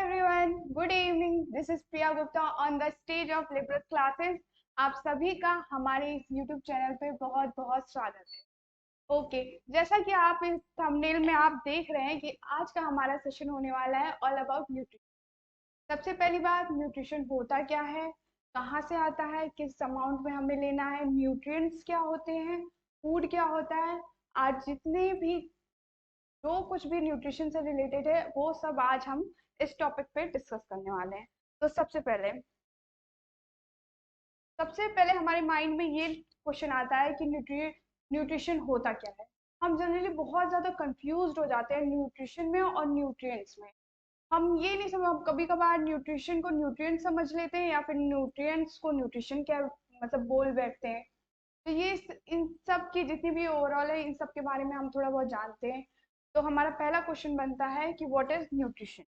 everyone, good evening. This is Priya Gupta on the stage of Liberal Classes. आप सभी का हमारे इस YouTube चैनल पे बहुत बहुत स्वागत है। ओके, जैसा कि आप इस थंबनेल में आप देख रहे हैं कि आज का हमारा सेशन होने वाला है ऑल अबाउट न्यूट्रिशन। सबसे पहली बात, न्यूट्रिशन होता क्या है, कहाँ से आता है, किस अमाउंट में हमें लेना है, न्यूट्रिएंट्स क्या होते हैं, फूड क्या होता है। आज जितने भी जो कुछ भी न्यूट्रिशन से रिलेटेड है वो सब आज हम इस टॉपिक पे डिस्कस करने वाले हैं। तो सबसे पहले हमारे माइंड में ये क्वेश्चन आता है कि न्यूट्रिशन होता क्या है। हम जनरली बहुत ज़्यादा कंफ्यूज्ड हो जाते हैं न्यूट्रिशन में और न्यूट्रिएंट्स में। हम ये नहीं समझ, कभी कभार न्यूट्रिशन को न्यूट्रिएंट समझ लेते हैं या फिर न्यूट्रिएंट्स को न्यूट्रिशन क्या मतलब बोल बैठते हैं। तो ये इन सब की जितनी भी ओवरऑल है, इन सब के बारे में हम थोड़ा बहुत जानते हैं। तो हमारा पहला क्वेश्चन बनता है कि व्हाट इज न्यूट्रिशन।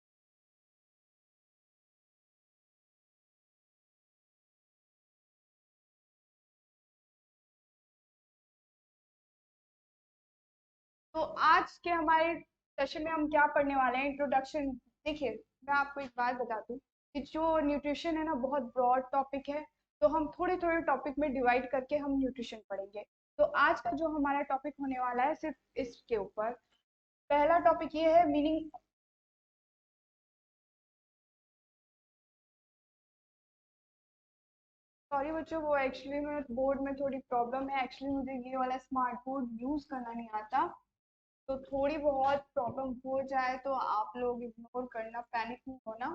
तो आज के हमारे सेशन में हम क्या पढ़ने वाले हैं, इंट्रोडक्शन। देखिए, मैं आपको एक बात बता दूं कि जो न्यूट्रिशन है ना, बहुत ब्रॉड टॉपिक है। तो हम थोड़े थोड़े टॉपिक में डिवाइड करके हम न्यूट्रिशन पढ़ेंगे। तो आज का जो हमारा टॉपिक होने वाला है सिर्फ इसके ऊपर। पहला टॉपिक ये है मीनिंग। सॉरी बच्चों, वो एक्चुअली में बोर्ड में थोड़ी प्रॉब्लम है। एक्चुअली मुझे ये वाला स्मार्ट बोर्ड यूज करना नहीं आता। तो थोड़ी बहुत प्रॉब्लम हो जाए तो आप लोग इग्नोर करना, पैनिक नहीं होना।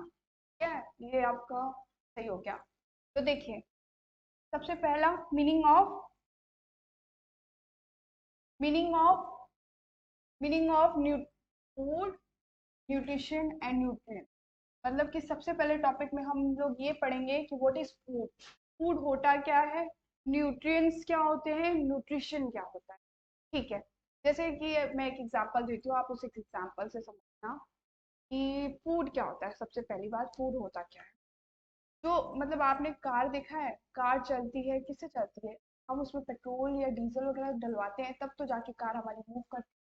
ठीक है, ये आपका सही हो गया। तो देखिए, सबसे पहला meaning of meaning of food, nutrition and nutrient. मतलब कि सबसे पहले टॉपिक में हम लोग ये पढ़ेंगे कि व्हाट इज फूड। फूड होता क्या है, न्यूट्रिएंट्स क्या होते हैं, न्यूट्रिशन क्या होता है। ठीक है, जैसे कि मैं एक एग्जांपल देती हूँ, आप उस एक एग्जांपल से समझना कि फूड क्या होता है। सबसे पहली बात, फूड होता क्या है। जो मतलब आपने कार देखा है, कार चलती है किससे चलती है, हम उसमें पेट्रोल या डीजल वगैरह डलवाते हैं, तब तो जाके कार हमारी मूव करती है।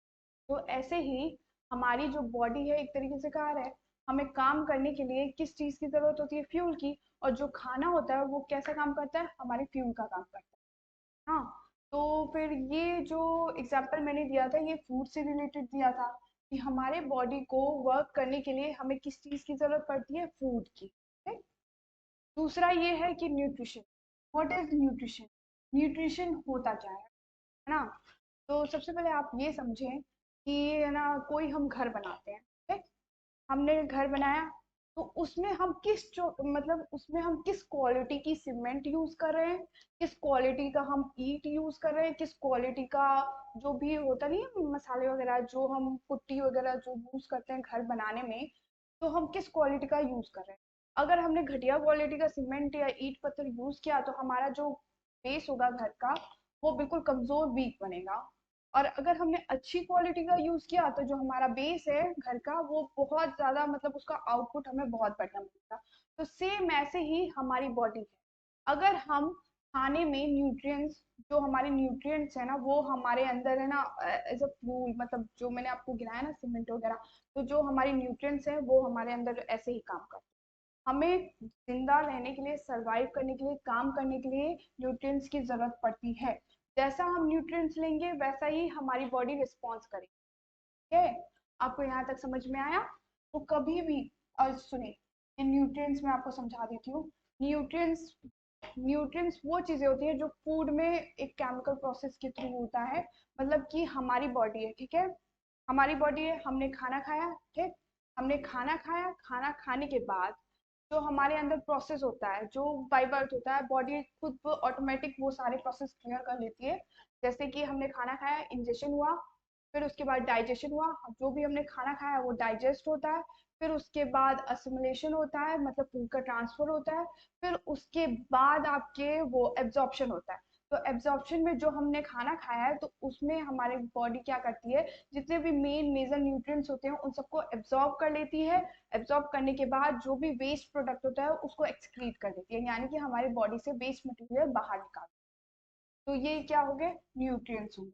तो ऐसे ही हमारी जो बॉडी है एक तरीके से कार है। हमें काम करने के लिए किस चीज की जरूरत होती है, फ्यूल की। और जो खाना होता है वो कैसा काम करता है, हमारे फ्यूल का काम करता है। हाँ, तो फिर ये जो एग्जाम्पल मैंने दिया था ये फूड से रिलेटेड दिया था कि हमारे बॉडी को वर्क करने के लिए हमें किस चीज की जरूरत पड़ती है, फूड की। ठीक? दूसरा ये है कि nutrition. What is nutrition, nutrition होता क्या है ना। तो सबसे पहले आप ये समझें कि है ना, कोई हम घर बनाते हैं। ठीक, हमने घर बनाया तो उसमें हम किस जो मतलब उसमें हम किस क्वालिटी की सीमेंट यूज कर रहे हैं, किस क्वालिटी का हम ईट यूज कर रहे हैं, किस क्वालिटी का जो भी होता नहीं है मसाले वगैरह, जो हम पुट्टी वगैरह जो यूज करते हैं घर बनाने में, तो हम किस क्वालिटी का यूज कर रहे हैं। अगर हमने घटिया क्वालिटी का सीमेंट या ईट पत्थर यूज किया तो हमारा जो बेस होगा घर का, वो बिल्कुल कमजोर वीक बनेगा। और अगर हमने अच्छी क्वालिटी का यूज किया तो जो हमारा बेस है घर का, वो बहुत ज्यादा मतलब उसका आउटपुट हमें बहुत बढ़िया मिलेगा। तो सेम ऐसे ही हमारी बॉडी है। अगर हम खाने में न्यूट्रिएंट्स, जो हमारे न्यूट्रिएंट्स है ना, वो हमारे अंदर है ना एज अ फ्यूल, मतलब जो मैंने आपको गिनाया ना सीमेंट वगैरह, तो जो हमारे न्यूट्रिएंट्स हैं वो हमारे अंदर ऐसे ही काम करते हैं। हमें जिंदा रहने के लिए, सरवाइव करने के लिए, काम करने के लिए न्यूट्रिएंट्स की जरूरत पड़ती है। जैसा हम न्यूट्रिएंट्स लेंगे वैसा ही हमारी बॉडी रिस्पॉन्स करेगी। ठीक है, आपको यहाँ तक समझ में आया। तो कभी भी, और सुनिए, इन न्यूट्रिएंट्स में आपको समझा देती हूँ। न्यूट्रिएंट्स न्यूट्रिएंट्स वो चीजें होती है जो फूड में एक केमिकल प्रोसेस के थ्रू होता है। मतलब कि हमारी बॉडी है, ठीक है, हमारी बॉडी है, हमने खाना खाया। ठीक, हमने खाना खाया, खाना खाने के बाद जो हमारे अंदर प्रोसेस होता है, जो बाय बर्थ होता है, बॉडी खुद ऑटोमेटिक वो सारे प्रोसेस क्लियर कर लेती है। जैसे कि हमने खाना खाया, इंजेक्शन हुआ, फिर उसके बाद डाइजेशन हुआ, जो भी हमने खाना खाया वो डाइजेस्ट होता है। फिर उसके बाद असिमिलेशन होता है, मतलब फूड का ट्रांसफर होता है। फिर उसके बाद आपके वो एब्जॉर्प्शन होता है। तो एब्जॉर्प्शन में जो हमने खाना खाया है तो उसमें हमारी बॉडी क्या करती है, जितने भी मेन मेजर न्यूट्रिएंट्स होते हैं उन सबको एब्जॉर्ब कर लेती है। एब्जॉर्ब करने के बाद जो भी वेस्ट प्रोडक्ट होता है उसको एक्सक्रीट कर देती है, यानी कि हमारी बॉडी से वेस्ट मटेरियल बाहर निकाल। तो ये क्या हो गए, न्यूट्रिएंट्स होंगे।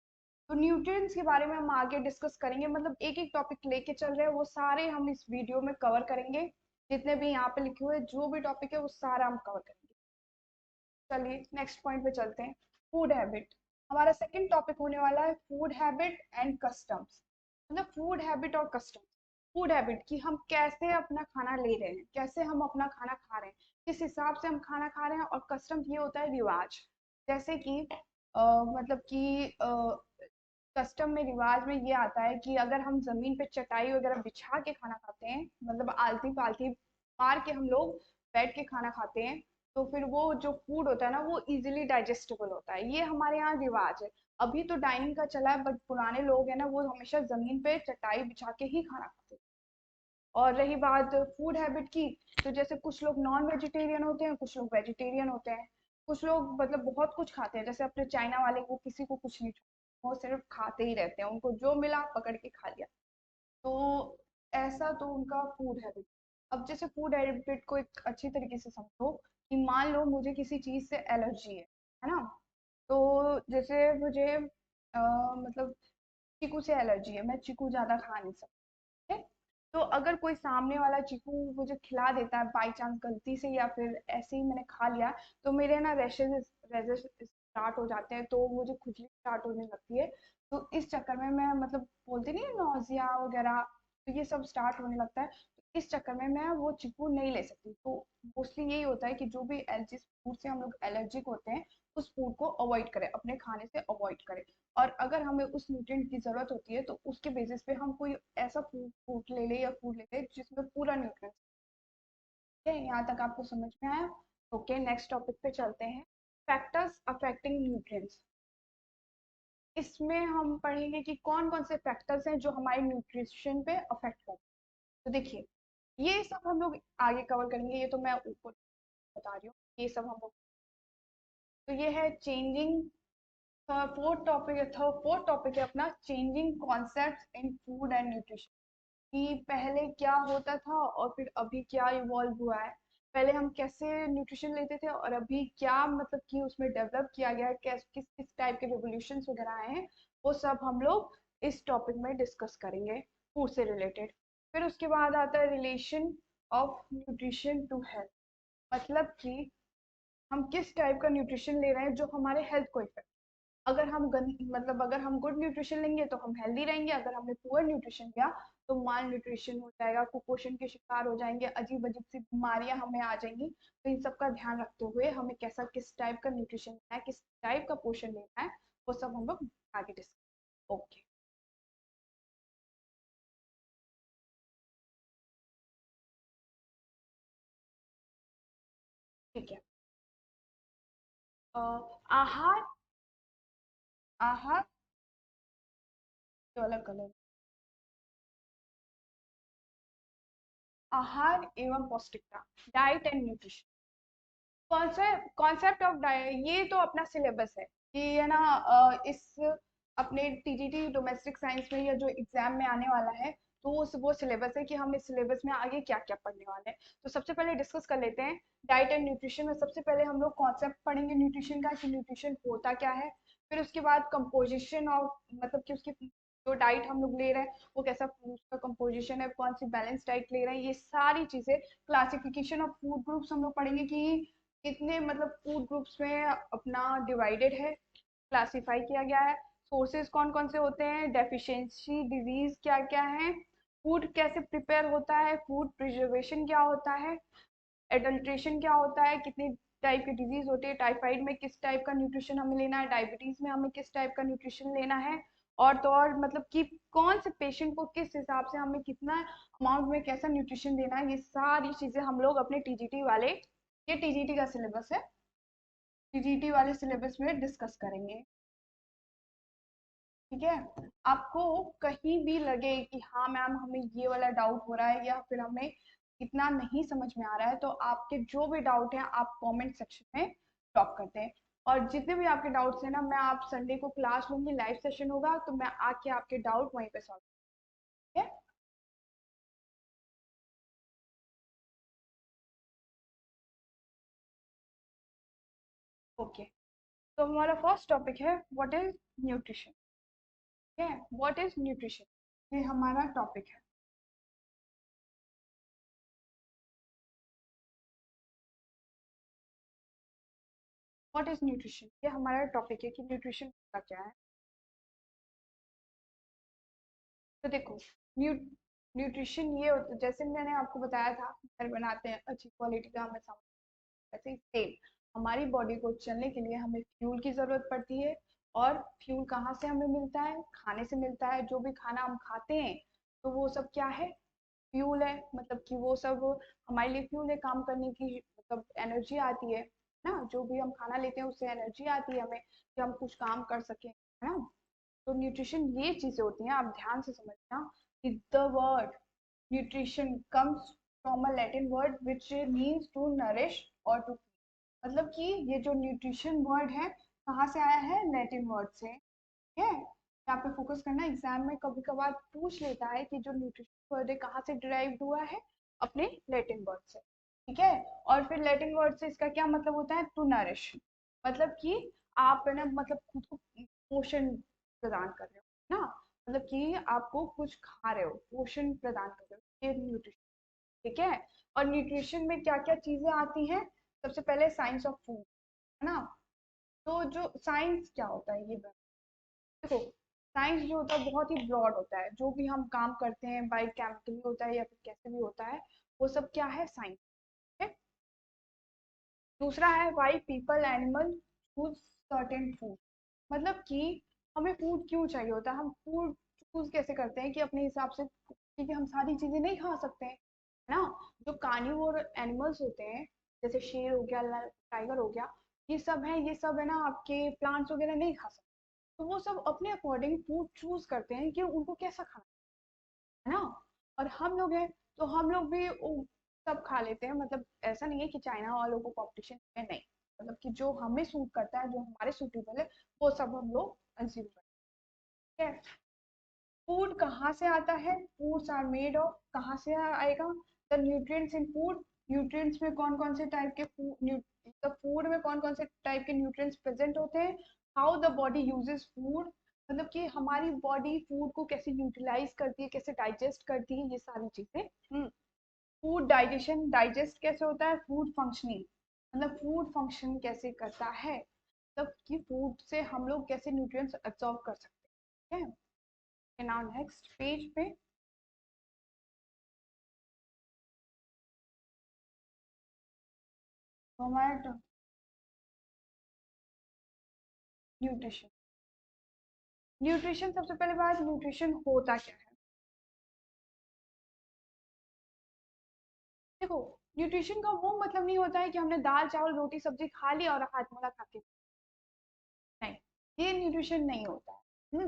तो न्यूट्रिएंट्स के बारे में हम आगे डिस्कस करेंगे, मतलब एक एक टॉपिक लेके चल रहे हैं, वो सारे हम इस वीडियो में कवर करेंगे। जितने भी यहाँ पे लिखे हुए जो भी टॉपिक है वो सारा हम कवर करेंगे। चलिए नेक्स्ट पॉइंट पे चलते हैं। Food habit. हमारा सेकंड टॉपिक होने वाला है फूड हैबिट एंड कस्टम्स। मतलब फूड हैबिट और कस्टम। फूड हैबिट कि हम कैसे अपना खाना ले रहे हैं, कैसे हम अपना खाना खा रहे हैं, किस हिसाब से हम खाना खा रहे हैं। और कस्टम ये होता है रिवाज। जैसे कि मतलब कि कस्टम में रिवाज में ये आता है कि अगर हम जमीन पे चटाई वगैरह बिछा के खाना खाते हैं, मतलब आलती पालती मार के हम लोग बैठ के खाना खाते हैं, तो फिर वो जो फूड होता है ना वो इजीली डाइजेस्टेबल होता है। ये हमारे यहाँ रिवाज है। अभी तो डाइनिंग का चला है, बट पुराने लोग हैं ना वो हमेशा जमीन पे चटाई बिछा के ही खाना खाते हैं। और रही बात फूड हैबिट की, तो जैसे कुछ लोग नॉन वेजिटेरियन होते हैं, कुछ लोग वेजिटेरियन होते हैं। कुछ लोग मतलब बहुत कुछ खाते हैं, जैसे अपने चाइना वाले, वो किसी को कुछ नहीं छोड़ते, वो सिर्फ खाते ही रहते हैं, उनको जो मिला पकड़ के खा लिया। तो ऐसा तो उनका फूड हैबिट। अब जैसे फूड हैबिट को एक अच्छी तरीके से समझो कि मान लो मुझे किसी चीज से एलर्जी है ना। तो जैसे मुझे मतलब चीकू से एलर्जी है, मैं चीकू ज्यादा खा नहीं सकती। है। तो अगर कोई सामने वाला चीकू मुझे खिला देता है बाई चांस गलती से, या फिर ऐसे ही मैंने खा लिया, तो मेरे ना रैशेज रैशेज स्टार्ट हो जाते हैं, तो मुझे खुजली स्टार्ट होने लगती है। तो इस चक्कर में मैं मतलब बोलती नहीं नौजिया वगैरह, तो ये सब स्टार्ट होने लगता है। तो इस चक्कर में मैं वो चीकू नहीं ले सकती। तो मोस्टली यही होता है कि जो भी जिस फूड से हम लोग एलर्जिक होते हैं उस फूड को अवॉइड करें, अपने खाने से अवॉइड करें। और अगर हमें उस न्यूट्रिएंट की जरूरत होती है तो उसके बेसिस पे हम कोई ऐसा फूड ले ले या फूड ले ले जिसमें पूरा न्यूट्रिएंट है। यहाँ तक आपको समझ में आया? ओके, नेक्स्ट टॉपिक पे चलते हैं। Factors affecting nutrients. इसमें हम पढ़ेंगे कि कौन कौन से फैक्टर्स हैं जो हमारे न्यूट्रिशन पे अफेक्ट करते हैं। तो देखिए, ये सब हम लोग आगे कवर करेंगे, ये तो मैं ऊपर बता रही हूँ, ये सब हम लोग। तो ये है चेंजिंग। फोर्थ टॉपिक है अपना changing concepts in food and nutrition. कि पहले क्या होता था और फिर अभी क्या इवॉल्व हुआ है। पहले हम कैसे न्यूट्रिशन लेते थे और अभी क्या मतलब कि उसमें डेवलप किया गया है, किस किस टाइप के रिवोल्यूशंस वगैरह आए हैं, वो सब हम लोग इस टॉपिक में डिस्कस करेंगे, फूड से रिलेटेड। फिर उसके बाद आता है relation of nutrition to health. मतलब कि हम किस टाइप का न्यूट्रिशन ले रहे हैं जो हमारे हेल्थ को इफेक्ट। अगर हम मतलब अगर हम गुड न्यूट्रिशन लेंगे तो हम हेल्दी रहेंगे, अगर हमने पुअर न्यूट्रिशन लिया तो माल न्यूट्रिशन हो जाएगा, कुपोषण के शिकार हो जाएंगे, अजीब अजीब सी बीमारियां हमें आ जाएंगी। तो इन सब का ध्यान रखते हुए हमें कैसा किस टाइप का न्यूट्रिशन लेना है, किस टाइप का पोषण लेना है, वो सब हम लोग आगे डिस्कस। ओके। ठीक है। अ, आहार। आहार जो अलग कलर। आहार एवं पौष्टिकता। Diet and nutrition. Concept of diet, ये तो अपना सिलेबस है कि है ना। इस अपने टीजीटी डोमेस्टिक साइंस में या जो एग्जाम में आने वाला है, तो वो सिलेबस है कि हम इस सिलेबस में आगे क्या क्या पढ़ने वाले हैं। तो सबसे पहले डिस्कस कर लेते हैं डाइट एंड न्यूट्रिशन में। सबसे पहले हम लोग कॉन्सेप्ट पढ़ेंगे न्यूट्रिशन का कि न्यूट्रिशन होता क्या है। फिर उसके बाद कंपोजिशन ऑफ, मतलब कि उसकी जो डाइट हम लोग ले रहे हैं वो कैसा उसका कंपोजिशन है, कौन सी बैलेंस डाइट ले रहे हैं, ये सारी चीजें। क्लासिफिकेशन ऑफ फूड ग्रुप्स हम लोग पढ़ेंगे कि कितने मतलब फूड ग्रुप्स में अपना डिवाइडेड है, क्लासिफाई किया गया है। सोर्सेज कौन कौन से होते हैं, डेफिशिएंसी डिजीज क्या क्या है, फूड कैसे प्रिपेयर होता है, फूड प्रिजर्वेशन क्या होता है, एडल्ट्रेशन क्या होता है, कितनी टाइप की डिजीज होती है, टाइफाइड में किस टाइप का न्यूट्रिशन हमें लेना है, डायबिटीज में हमें किस टाइप का न्यूट्रिशन लेना है। और तो और मतलब कि कौन से पेशेंट को किस हिसाब से हमें कितना अमाउंट में कैसा न्यूट्रिशन देना है, ये सारी चीजें हम लोग अपने टीजीटी वाले, ये टीजीटी का सिलेबस है, टीजीटी वाले सिलेबस में डिस्कस करेंगे। ठीक है। आपको कहीं भी लगे कि हाँ मैम हमें ये वाला डाउट हो रहा है या फिर हमें इतना नहीं समझ में आ रहा है, तो आपके जो भी डाउट हैं आप कमेंट सेक्शन में ड्रॉप करते हैं। और जितने भी आपके डाउट्स हैं ना, मैं आप संडे को क्लास लूंगी, लाइव सेशन होगा, तो मैं आके आपके डाउट वहीं पे सॉल्व। ठीक है। ओके। तो हमारा फर्स्ट टॉपिक है व्हाट इज न्यूट्रिशन। ठीक है, व्हाट इज न्यूट्रिशन, ये हमारा टॉपिक है। व्हाट इज न्यूट्रिशन, ये हमारा टॉपिक है कि न्यूट्रिशन का क्या है। तो देखो, न्यू न्यूट्रिशन ये जैसे मैंने आपको बताया था, घर बनाते हैं अच्छी क्वालिटी का हमें सामान, ऐसे ही सेम हमारी बॉडी को चलने के लिए हमें फ्यूल की जरूरत पड़ती है। और फ्यूल कहाँ से हमें मिलता है? खाने से मिलता है। जो भी खाना हम खाते हैं तो वो सब क्या है? फ्यूल है। मतलब कि वो सब हमारे लिए फ्यूल है, काम करने की मतलब एनर्जी आती है ना। जो भी हम खाना लेते हैं उससे एनर्जी आती है हमें कि हम कुछ काम कर सकें, है ना। तो न्यूट्रिशन ये चीजें होती हैं, आप ध्यान से समझना कि the word nutrition comes from a Latin word which means to nourish और टू, मतलब कि ये जो न्यूट्रिशन वर्ड है कहाँ से आया है? लैटिन वर्ड से। ठीक है, यहाँ पे फोकस करना। एग्जाम में कभी कभार पूछ लेता है कि जो न्यूट्रिशन वर्ड है कहाँ से डिराइव्ड हुआ है? अपने लैटिन वर्ड से। ठीक है, और फिर लैटिन वर्ड से इसका क्या मतलब होता है? टू नरिश, मतलब कि आप है ना, मतलब खुद को पोषण प्रदान कर रहे हो ना, मतलब कि आपको कुछ खा रहे हो, पोषण प्रदान कर रहे हो, ये न्यूट्रिशन। ठीक है, और न्यूट्रिशन में क्या क्या चीजें आती हैं? सबसे पहले साइंस ऑफ फूड, है ना। तो जो साइंस क्या होता है ये देखो, साइंस जो होता है बहुत ही ब्रॉड होता है। जो भी हम काम करते हैं बायो केमिकली होता है या फिर कैसे भी होता है, वो सब क्या है? साइंस है। दूसरा है why people animal choose certain food, मतलब कि हमें फूड क्यों चाहिए होता है, हम फूड चूज कैसे करते हैं कि अपने हिसाब से, क्योंकि हम सारी चीजें नहीं खा सकते हैं, है ना। जो कार्निवोर एनिमल्स होते हैं, जैसे शेर हो गया, टाइगर हो गया, ये सब है, ये सब है ना आपके प्लांट्स वगैरह नहीं खा सकते। तो वो सब अपने अकॉर्डिंग फूड चूज करते हैं कि उनको कैसा खाना है ना। और हम लोग हैं तो हम लोग भी सब खा लेते हैं, मतलब ऐसा नहीं है कि चाइना वालों को कंपटीशन है, नहीं। मतलब कि जो हमें सूट करता है, जो हमारे सूटेबल है, वो सब हम लोग कंज्यूम करते हैं। फूड कहाँ से आता है? फूड्स आर मेड ऑफ, कहाँ से आएगा? The nutrients in food, nutrients में कौन कौन से टाइप के फूड, फूड में कौन कौन से टाइप के न्यूट्रिएंट्स प्रेजेंट होते हैं। How the body uses food, मतलब कि हमारी बॉडी फूड को कैसे यूटिलाइज करती है, कैसे डाइजेस्ट करती है, ये सारी चीजें। फूड डाइजेशन, डाइजेस्ट कैसे होता है? फूड फंक्शनिंग, मतलब फूड फंक्शन कैसे करता है, मतलब कि फूड से हम लोग कैसे न्यूट्रिएंट्स एब्जॉर्ब कर सकते हैं। नाउ नेक्स्ट पेज पे हमारा न्यूट्रिशन। न्यूट्रिशन, सबसे पहले बात, न्यूट्रिशन होता क्या है? देखो, न्यूट्रिशन का वो मतलब नहीं होता है कि हमने दाल चावल रोटी सब्जी खा ली और हाथ मुड़ा खा के, नहीं, ये न्यूट्रिशन नहीं होता है।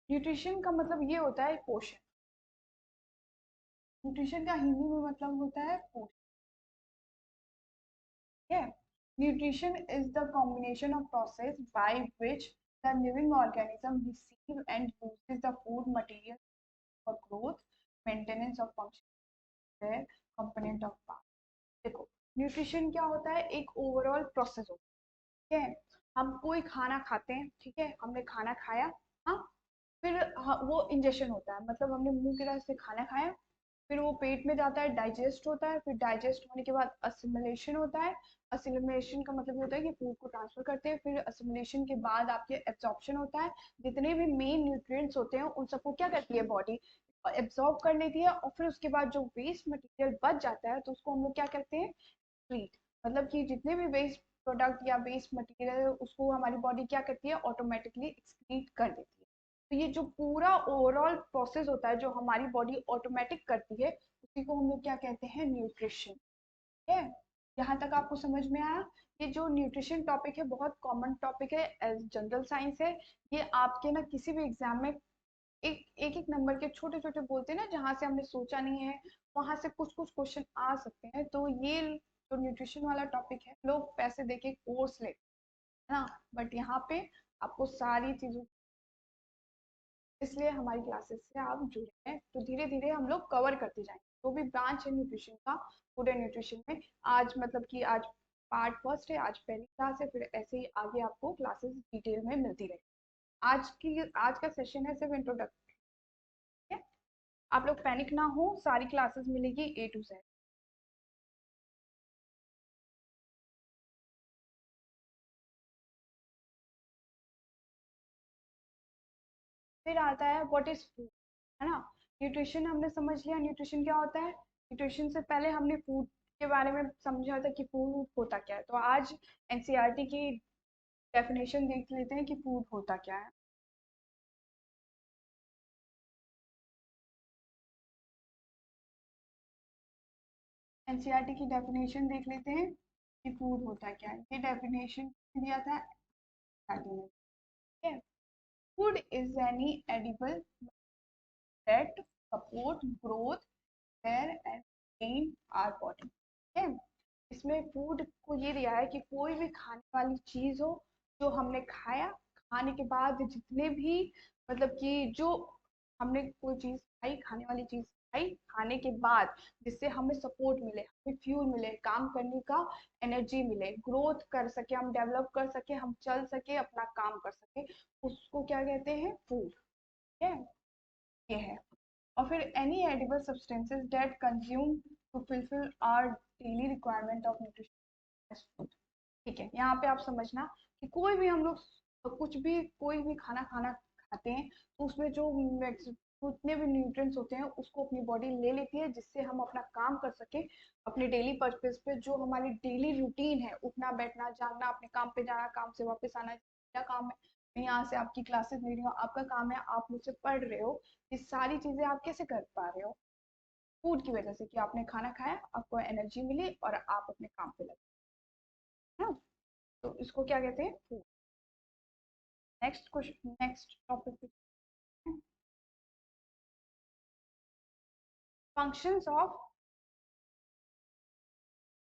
न्यूट्रिशन का मतलब ये होता है पोषण। न्यूट्रिशन का हिंदी में मतलब होता है पोषण। ठीक है, nutrition is the combination of process by which the living organism receive and uses the food material for growth, maintenance of function, component of part. देखो, न्यूट्रिशन क्या होता है? एक ओवरऑल प्रोसेस होता है। ठीक है, हम कोई खाना खाते हैं, ठीक है, हमने खाना खाया, हाँ, फिर वो इंजेक्शन होता है, मतलब हमने मुंह की तरह से खाना खाया, फिर वो पेट में जाता है, डाइजेस्ट होता है, फिर डाइजेस्ट होने के बाद असिमिलेशन होता है। असिमिलेशन का मतलब ये होता है कि फूड को ट्रांसफर करते हैं, फिर असिमिलेशन के बाद आपके एब्जॉर्प्शन होता है। जितने भी मेन न्यूट्रिएंट्स होते हैं उन सबको क्या करती है बॉडी? एब्जॉर्ब कर लेती है, और फिर उसके बाद जो वेस्ट मटेरियल बच जाता है तो उसको हम लोग क्या करते हैं? एक्सक्रीट, मतलब कि जितने भी वेस्ट प्रोडक्ट या वेस्ट मटेरियल है उसको हमारी बॉडी क्या करती है? ऑटोमेटिकली एक्सक्रीट कर देती है। तो ये जो पूरा ओवरऑल प्रोसेस होता है जो हमारी बॉडी ऑटोमेटिक करती है, उसी को हम लोग क्या कहते हैं? न्यूट्रिशन। है, यहाँ तक आपको समझ में आया? ये जो न्यूट्रिशन टॉपिक है बहुत कॉमन टॉपिक है, एज जनरल साइंस है। ये आपके ना किसी भी एग्जाम में एक एक एक नंबर के छोटे छोटे बोलते हैं ना, जहाँ से हमने सोचा नहीं है वहां से कुछ कुछ क्वेश्चन आ सकते हैं। तो ये जो न्यूट्रिशन वाला टॉपिक है, लोग पैसे देके कोर्स ले, है ना, बट यहाँ पे आपको सारी चीजों, इसलिए हमारी क्लासेस से आप जुड़े हैं, तो धीरे धीरे हम लोग कवर करते जाएंगे जो भी ब्रांच है न्यूट्रिशन का, फूड एंड न्यूट्रिशन में। आज मतलब कि आज पार्ट फर्स्ट है, आज पहली क्लास है, फिर ऐसे ही आगे आपको क्लासेस डिटेल में मिलती रहेगी। आज का सेशन है सिर्फ इंट्रोडक्शन है। आप लोग पैनिक ना हो, सारी क्लासेस मिलेगी A to Z। फिर आता है व्हाट इज फूड, है ना। न्यूट्रिशन हमने समझ लिया, न्यूट्रिशन क्या होता है। न्यूट्रिशन से पहले हमने फूड के बारे में समझा था कि फूड होता क्या है। तो आज एनसीईआरटी की डेफिनेशन देख लेते हैं कि फूड होता क्या है। एनसीईआरटी की डेफिनेशन देख लेते हैं कि फूड होता क्या है। ये डेफिनेशन दिया था एनसीईआरटी ने, ठीक है। Food is any edible that support growth hair and maintain our body, ठीक है। इसमें फूड को ये दिया है कि कोई भी खाने वाली चीज हो जो हमने खाया, खाने के बाद जितने भी मतलब कि जो हमने कोई चीज खाई, खाने वाली चीज खाई, खाने के बाद जिससे हमें सपोर्ट मिले, हमें फ्यूल मिले, काम करने का एनर्जी मिले, ग्रोथ कर सके, हम डेवलप कर सके, हम चल सके, अपना काम कर सके, उसको क्या कहते हैं, फूड, ठीक है। ये है। और फिर any edible substances that consume to fulfil our daily requirement of nutrition as food, ठीक है। यहाँ पे आप समझना कि कोई भी हम लोग कुछ भी कोई भी खाना खाना खाते हैं तो उसमें जो उतने भी न्यूट्रिएंट्स होते हैं उसको अपनी बॉडी ले लेती है, जिससे हम अपना काम कर सके अपने डेली पर्पज पे। जो हमारी डेली रूटीन है, उठना बैठना जागना, अपने काम पे जाना, काम से वापस आना, क्या काम है, मैं यहाँ से आपकी क्लासेस ले रही हूँ, आपका काम है आप मुझसे पढ़ रहे हो, ये सारी चीजें आप कैसे कर पा रहे हो, फूड की वजह से, कि आपने खाना खाया, आपको एनर्जी मिली और आप अपने काम पे लगे, है ना। तो इसको क्या कहते हैं, food. Next question, next topic, functions of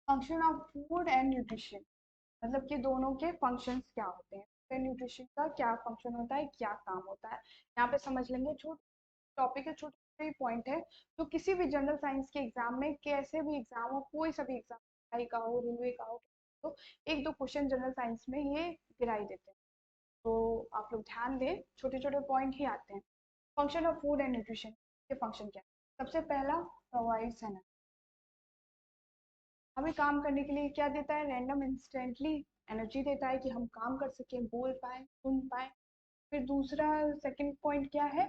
function of food and nutrition, मतलब कि दोनों के फंक्शंस क्या होते हैं, फिर न्यूट्रिशन का क्या फंक्शन होता है, क्या काम होता है, यहाँ पे समझ लेंगे। छोटे टॉपिक है, छोटे छोटे पॉइंट है, जो किसी भी जनरल साइंस के एग्जाम में, कैसे भी एग्जाम हो, कोई सा भी एग्जाम, आई का हो, रेलवे का हो, तो एक दो क्वेश्चन जनरल साइंस में ये गिराई देते हैं। तो आप लोग ध्यान दें, छोटे छोटे पॉइंट ही आते हैं। Function of food and nutrition के फंक्शन क्या है। सबसे पहला, प्रोवाइड्स एनर्जी, हमें काम करने के लिए क्या देता है, रैंडम इंस्टेंटली एनर्जी देता है कि हम काम कर सकें, बोल पाए, सुन पाए। फिर दूसरा, सेकंड पॉइंट क्या है,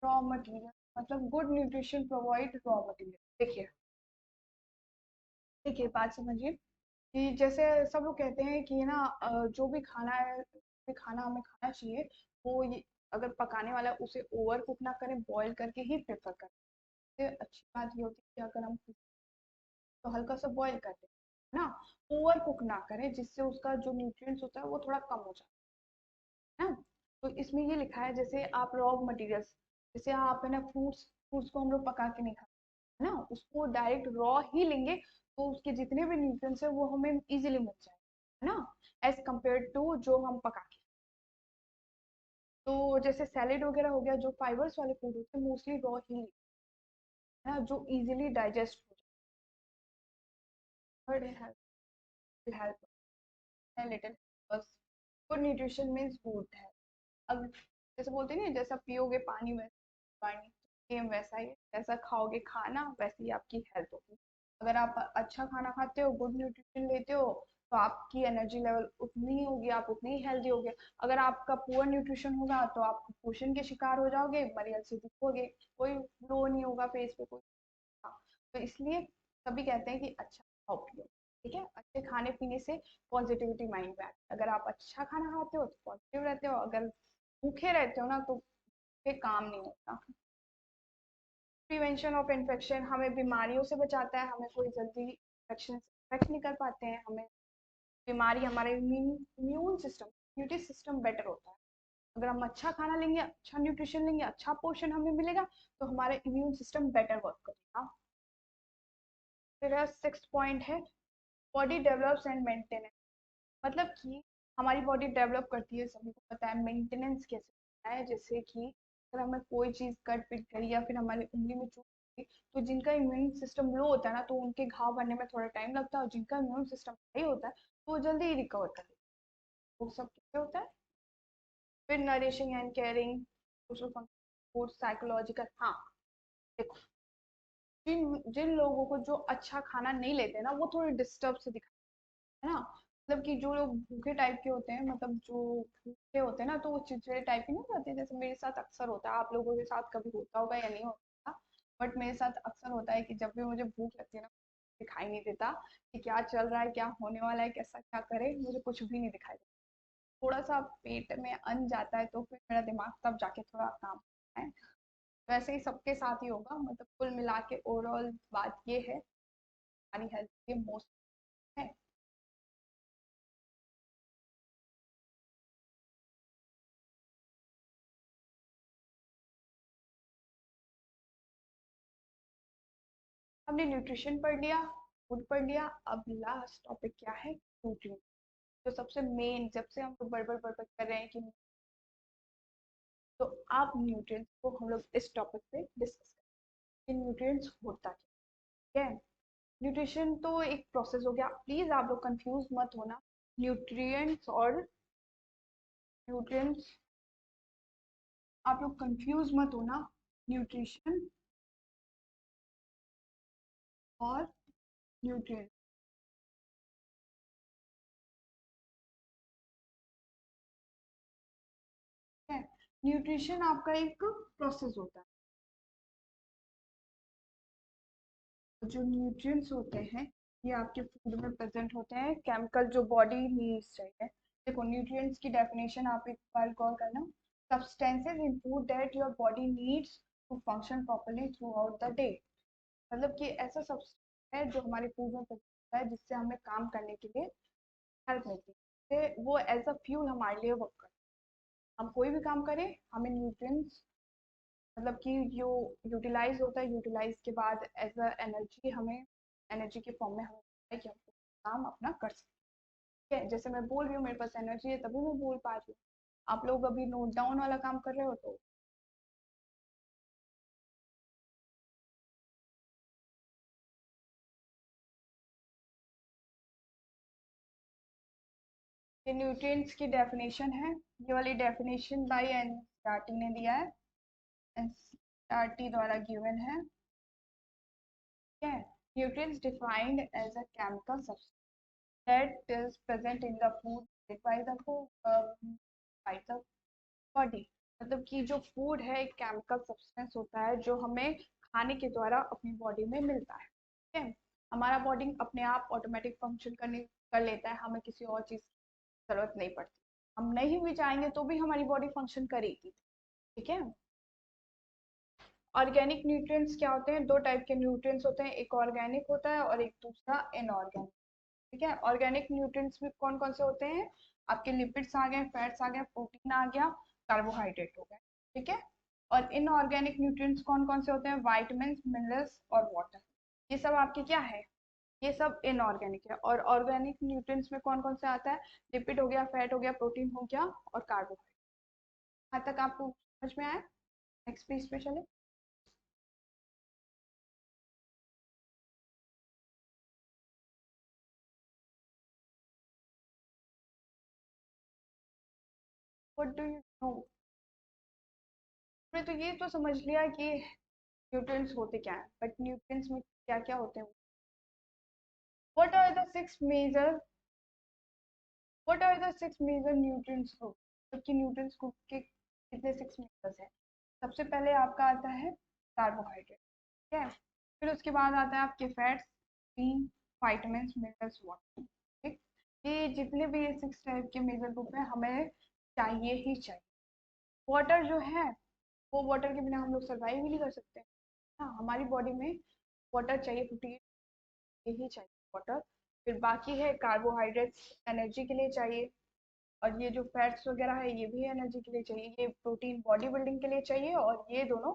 रॉ मटेरियल, मतलब good nutrition provide raw material. देखिए, देखिए बात समझिए कि जैसे सब लोग कहते हैं कि ना जो भी खाना है, भी खाना हमें खाना चाहिए, वो ये अगर पकाने वाला है उसे ओवर कुक ना करें, बॉईल करके ही प्रेफर करें। सबसे अच्छी बात ये होती है कि अगर हम तो हल्का सा बॉईल कर दें, है ना, ओवर कुक ना करें, जिससे उसका जो न्यूट्रिएंट्स होता है वो थोड़ा कम हो जाता है ना। तो इसमें ये लिखा है, जैसे आप रॉ मटेरियल्स, जैसे आप है ना फ्रूट्स, फ्रूट्स को हम लोग पका के नहीं खाते, है ना, उसको डायरेक्ट रॉ ही लेंगे तो उसके जितने भी न्यूट्रिएंट्स है वो हमें इजीली मिल जाए, है ना, एज कम्पेयर टू जो हम पका के। तो जैसे सैलेड वगैरह हो गया, जो फाइबर्स वाले फूड होते हैं मोस्टली रॉ ही, है ना, जो इजीली डाइजेस्ट हो जाए। हेल्प है लिटिल, बस गुड न्यूट्रिशन मीन्स गुड है। अब जैसे बोलते हैं ना, जैसा पियोगे पानी वैसा पानी, सेम वैसा ही, जैसा खाओगे खाना वैसी ही आपकी हेल्थ होगी। अगर आप अच्छा खाना खाते हो, गुड न्यूट्रिशन लेते हो, तो आपकी एनर्जी लेवल उतनी ही होगी, आप उतनी ही हेल्दी होगे। अगर आपका पुअर न्यूट्रिशन होगा तो आप कुपोषण के शिकार हो जाओगे, मरियल से दिखोगे, कोई ग्लो नहीं होगा फेस पे, कोई। हाँ, तो इसलिए सभी कहते हैं कि अच्छा खाओ पियो, ठीक है। अच्छे खाने पीने से पॉजिटिविटी माइंड में आती है। अगर आप अच्छा खाना खाते हो तो पॉजिटिव रहते हो, अगर भूखे रहते हो ना तो फिर काम नहीं होता। प्रिवेंशन ऑफ इन्फेक्शन, हमें बीमारियों से बचाता है, हमें कोई जल्दी इन्फेक्शन इन्फेक्ट नहीं कर पाते हैं, हमें बीमारी, हमारे immune system, immunity system better होता है। अगर हम अच्छा खाना लेंगे, अच्छा न्यूट्रिशन लेंगे, अच्छा पोषण हमें मिलेगा, तो हमारा इम्यून सिस्टम बेटर वर्क करेगा। फिर सिक्स पॉइंट है, बॉडी डेवलप्स एंड मेंटेनेंस, मतलब कि हमारी बॉडी डेवलप करती है, सभी को पता है मेंटेनेंस कैसे होता है। जैसे कि अगर हमें कोई चीज़ कट पिट करी या फिर हमारी उंगली में चोट लगी, तो जिनका इम्यून सिस्टम लो होता है ना, तो उनके घाव भरने में थोड़ा टाइम लगता है, और जिनका इम्यून सिस्टम हाई होता है तो वो जल्दी ही रिकवर कर लेते हैं। वो सब कैसे होता है। फिर nourishing and caring, social function, psychological. हाँ, देखो, जिन जिन लोगों को जो अच्छा खाना नहीं लेते ना, वो थोड़े डिस्टर्ब से दिखते हैं, है ना। मतलब कि जो लोग भूखे टाइप के होते हैं, मतलब जो भूखे होते हैं ना, तो वो चिड़चिड़े टाइप के नहीं हो जाते, जैसे मेरे साथ अक्सर होता है, आप लोगों के साथ कभी होता होगा या नहीं होता, बट मेरे साथ अक्सर होता है कि जब भी मुझे भूख लगती है ना, दिखाई नहीं देता कि क्या चल रहा है, क्या होने वाला है, कैसा क्या करे, मुझे कुछ भी नहीं दिखाई देता। थोड़ा सा पेट में अन्न जाता है तो फिर मेरा दिमाग तब जाके थोड़ा काम करता है। वैसे ही सबके साथ ही होगा, मतलब कुल मिला के ओवरऑल बात ये है, हमारी हेल्थ के मोस्ट है। हमने न्यूट्रिशन पढ़ लिया, फूड पढ़ लिया, अब लास्ट टॉपिक क्या है, न्यूट्रिएंट, जो सबसे मेन, जब से हम लोग बड़बड़ बड़बड़ कर रहे हैं कि, तो आप न्यूट्रिएंट्स को हम लोग इस टॉपिक पे डिस्कस करें कि न्यूट्रिएंट्स होता क्या है। न्यूट्रिशन तो एक प्रोसेस हो गया, प्लीज आप लोग कंफ्यूज मत होना, न्यूट्रिएंट्स और न्यूट्रिएंट्स, आप लोग कंफ्यूज मत होना, न्यूट्रिशन और न्यूट्रिएंट है। न्यूट्रिशन आपका एक प्रोसेस होता है, जो न्यूट्रिएंट्स होते हैं ये आपके फूड में प्रेजेंट होते हैं, केमिकल जो बॉडी नीड्स चाहिए। देखो, न्यूट्रिएंट्स की डेफिनेशन आप एक बार गौर करना, substances in food that your body needs to function properly throughout the day. मतलब कि ऐसा सब्सटेंस है जो हमारे फूड में प्रेजेंट होता है, जिससे हमें काम करने के लिए हेल्प मिलती है, वो एज अ फ्यूल हमारे लिए वर्क करता है। हम कोई भी काम करें, हमें न्यूट्रिएंट्स, मतलब कि जो यूटिलाइज होता है, यूटिलाइज के बाद एज अ एनर्जी, हमें एनर्जी के फॉर्म में हमें पता है कि हम काम अपना कर सकते हैं। जैसे मैं बोल रही हूँ, मेरे पास एनर्जी है तभी मैं बोल पा रही हूँ। आप लोग अभी नोट डाउन वाला काम कर रहे हो, तो ये न्यूट्रिएंट्स की डेफिनेशन है, ये वाली डेफिनेशन बाय एनसीईआरटी ने दिया है, एनसीईआरटी द्वारा गिवन है। ठीक है, nutrients defined as a chemical substance that is present in the food by the by the body। मतलब कि जो फूड है एक केमिकल सब्सटेंस होता है जो हमें खाने के द्वारा अपनी बॉडी में मिलता है। ठीक है, हमारा बॉडी अपने आप ऑटोमेटिक फंक्शन करने कर लेता है, हमें किसी और चीज़ की जरूरत नहीं पड़ती, हम नहीं भी चाहेंगे तो भी हमारी बॉडी फंक्शन करेगी। ठीक है, ऑर्गेनिक न्यूट्रिएंट्स क्या होते हैं, दो टाइप के न्यूट्रिएंट्स होते हैं, एक ऑर्गेनिक होता है और एक दूसरा इनऑर्गेनिक। ठीक है, ऑर्गेनिक न्यूट्रिएंट्स में कौन कौन से होते हैं, आपके लिपिड्स आ गए, फैट्स आ गए, प्रोटीन आ गया, कार्बोहाइड्रेट हो गए। ठीक है, और इनऑर्गेनिक न्यूट्रिएंट्स कौन कौन से होते हैं, वाइटामिन, मिनरल्स और वाटर, ये सब आपके क्या है, ये सब इनऑर्गेनिक है। और ऑर्गेनिक न्यूट्रिएंट्स में कौन कौन से आता है, लिपिड हो गया, फैट हो गया, प्रोटीन हो गया और कार्बोहाइड्रेट। यहाँ तक आपको समझ में आया, नेक्स्ट पेज पे चले। व्हाट डू यू नो, हमने तो ये तो समझ लिया कि न्यूट्रिएंट्स होते क्या है, बट न्यूट्रिएंट्स में क्या क्या होते हैं, what are the six major, what are the six major nutrients group, जबकि न्यूट्रिएंट्स ग्रुप के कितने सिक्स मेजर्स हैं। सबसे पहले आपका आता है कार्बोहाइड्रेट। ठीक है, फिर उसके बाद आता है आपके fats, protein, vitamin, minerals, water. ठीक, ये जितने भी ये सिक्स टाइप के मेजर ग्रुप हैं हमें चाहिए ही चाहिए। वाटर जो है, वो वाटर के बिना हम लोग सर्वाइव ही नहीं कर सकते। हाँ, हमारी बॉडी में वाटर चाहिए, प्रोटीन यही चाहिए, वाटर। फिर बाकी है कार्बोहाइड्रेट्स, एनर्जी के लिए चाहिए, और ये जो फैट्स वगैरह है ये भी एनर्जी के लिए चाहिए, ये प्रोटीन बॉडी बिल्डिंग के लिए चाहिए, और ये दोनों